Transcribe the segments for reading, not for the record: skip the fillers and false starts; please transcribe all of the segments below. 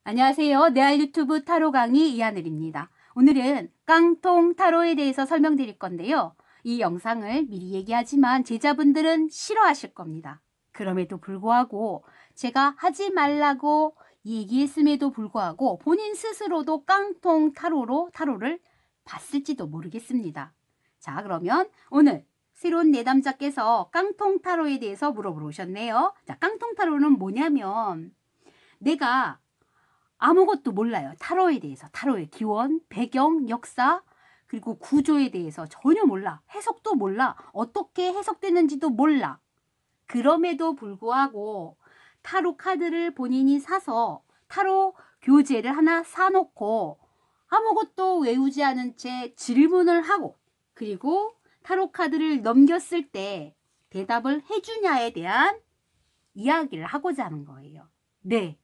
안녕하세요. 내알 유튜브 타로 강의 이하늘입니다. 오늘은 깡통 타로에 대해서 설명드릴 건데요. 이 영상을 미리 얘기하지만 제자분들은 싫어하실 겁니다. 그럼에도 불구하고 제가 하지 말라고 얘기했음에도 불구하고 본인 스스로도 깡통 타로로 타로를 봤을지도 모르겠습니다. 자, 그러면 오늘 새로운 내담자께서 깡통 타로에 대해서 물어보러 오셨네요. 자, 깡통 타로는 뭐냐면 내가 아무것도 몰라요. 타로에 대해서. 타로의 기원, 배경, 역사, 그리고 구조에 대해서 전혀 몰라. 해석도 몰라. 어떻게 해석되는지도 몰라. 그럼에도 불구하고 타로 카드를 본인이 사서 타로 교재를 하나 사놓고 아무것도 외우지 않은 채 질문을 하고 그리고 타로 카드를 넘겼을 때 대답을 해주냐에 대한 이야기를 하고자 하는 거예요. 네.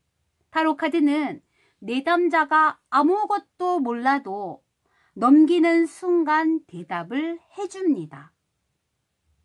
타로 카드는 내담자가 아무것도 몰라도 넘기는 순간 대답을 해줍니다.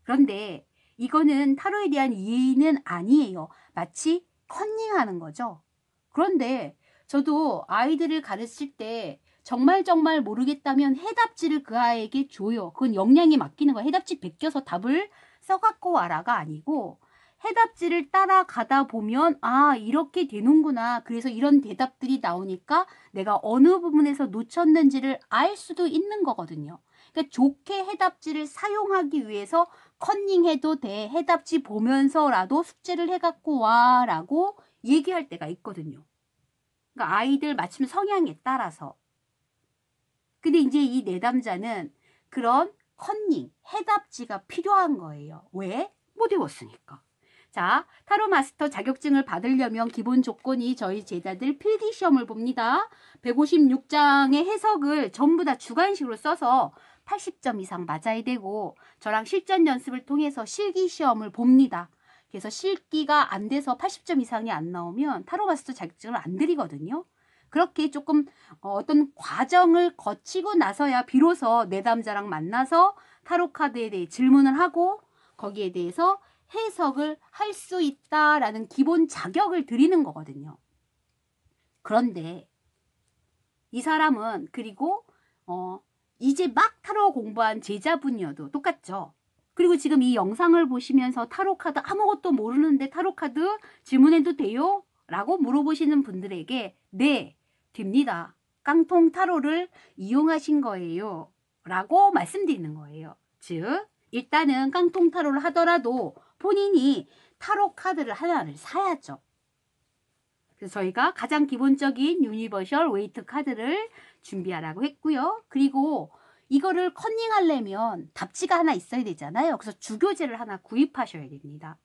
그런데 이거는 타로에 대한 이해는 아니에요. 마치 컨닝하는 거죠. 그런데 저도 아이들을 가르칠 때 정말 모르겠다면 해답지를 그 아이에게 줘요. 그건 역량에 맡기는 거예요. 해답지 베껴서 답을 써갖고 와라가 아니고 해답지를 따라가다 보면 아 이렇게 되는구나. 그래서 이런 대답들이 나오니까 내가 어느 부분에서 놓쳤는지를 알 수도 있는 거거든요. 그러니까 좋게 해답지를 사용하기 위해서 컨닝해도 돼. 해답지 보면서라도 숙제를 해갖고 와 라고 얘기할 때가 있거든요. 그러니까 아이들 마침 성향에 따라서. 근데 이제 이 내담자는 그런 컨닝, 해답지가 필요한 거예요. 왜? 못 외웠으니까. 자, 타로 마스터 자격증을 받으려면 기본 조건이 저희 제자들 필기시험을 봅니다. 156장의 해석을 전부 다 주관식으로 써서 80점 이상 맞아야 되고 저랑 실전 연습을 통해서 실기시험을 봅니다. 그래서 실기가 안 돼서 80점 이상이 안 나오면 타로 마스터 자격증을 안 드리거든요. 그렇게 조금 어떤 과정을 거치고 나서야 비로소 내담자랑 만나서 타로 카드에 대해 질문을 하고 거기에 대해서 해석을 할 수 있다라는 기본 자격을 드리는 거거든요. 그런데 이 사람은 그리고 이제 막 타로 공부한 제자분이어도 똑같죠. 그리고 지금 이 영상을 보시면서 타로 카드 아무것도 모르는데 타로 카드 질문해도 돼요? 라고 물어보시는 분들에게 네, 됩니다. 깡통 타로를 이용하신 거예요. 라고 말씀드리는 거예요. 즉 일단은 깡통 타로를 하더라도 본인이 타로 카드를 하나를 사야죠. 그래서 저희가 가장 기본적인 유니버셜 웨이트 카드를 준비하라고 했고요. 그리고 이거를 컨닝하려면 답지가 하나 있어야 되잖아요. 그래서 주교재를 하나 구입하셔야 됩니다.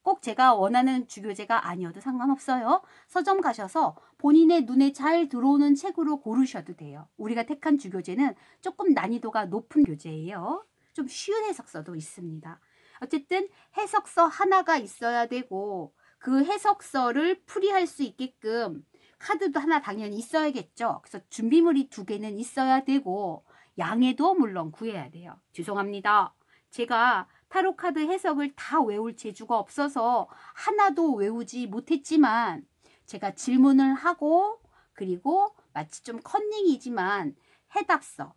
꼭 제가 원하는 주교재가 아니어도 상관없어요. 서점 가셔서 본인의 눈에 잘 들어오는 책으로 고르셔도 돼요. 우리가 택한 주교재는 조금 난이도가 높은 교재예요. 좀 쉬운 해석서도 있습니다. 어쨌든 해석서 하나가 있어야 되고 그 해석서를 풀이할 수 있게끔 카드도 하나 당연히 있어야겠죠. 그래서 준비물이 2개는 있어야 되고 양해도 물론 구해야 돼요. 죄송합니다. 제가 타로 카드 해석을 다 외울 재주가 없어서 하나도 외우지 못했지만 제가 질문을 하고 그리고 마치 좀 컨닝이지만 해답서,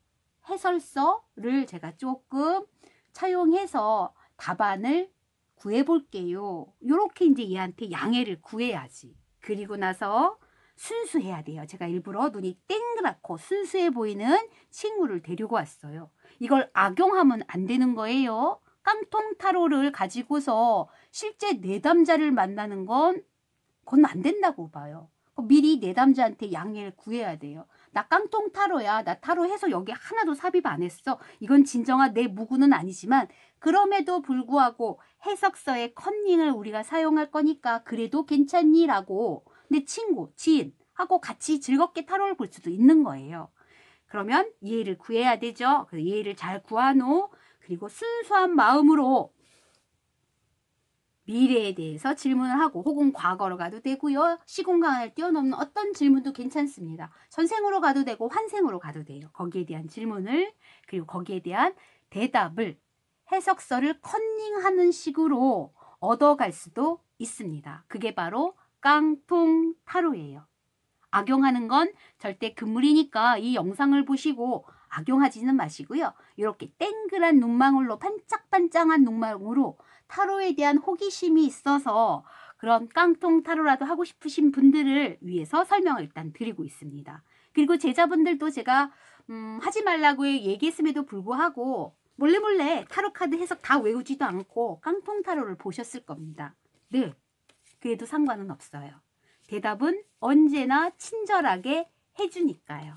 해설서를 제가 조금 차용해서 답안을 구해볼게요. 이렇게 이제 얘한테 양해를 구해야지. 그리고 나서 순수해야 돼요. 제가 일부러 눈이 땡그랗고 순수해 보이는 친구를 데리고 왔어요. 이걸 악용하면 안 되는 거예요. 깡통 타로를 가지고서 실제 내담자를 만나는 건 그건 안 된다고 봐요. 미리 내담자한테 양해를 구해야 돼요. 나 깡통 타로야. 나 타로 해서 여기 하나도 삽입 안 했어. 이건 진정한 내 무구는 아니지만 그럼에도 불구하고 해석서의 컨닝을 우리가 사용할 거니까 그래도 괜찮니? 라고 내 친구, 지인하고 같이 즐겁게 타로를 볼 수도 있는 거예요. 그러면 이해를 구해야 되죠. 그래서 이해를 잘 구하노. 그리고 순수한 마음으로 미래에 대해서 질문을 하고 혹은 과거로 가도 되고요. 시공간을 뛰어넘는 어떤 질문도 괜찮습니다. 전생으로 가도 되고 환생으로 가도 돼요. 거기에 대한 질문을 그리고 거기에 대한 대답을 해석서를 컨닝하는 식으로 얻어갈 수도 있습니다. 그게 바로 깡통 타로예요. 악용하는 건 절대 금물이니까 이 영상을 보시고 악용하지는 마시고요. 이렇게 땡그란 눈망울로 반짝반짝한 눈망울로 타로에 대한 호기심이 있어서 그런 깡통 타로라도 하고 싶으신 분들을 위해서 설명을 일단 드리고 있습니다. 그리고 제자분들도 제가 하지 말라고 얘기했음에도 불구하고 몰래 타로 카드 해석 다 외우지도 않고 깡통 타로를 보셨을 겁니다. 네, 그래도 상관은 없어요. 대답은 언제나 친절하게 해주니까요.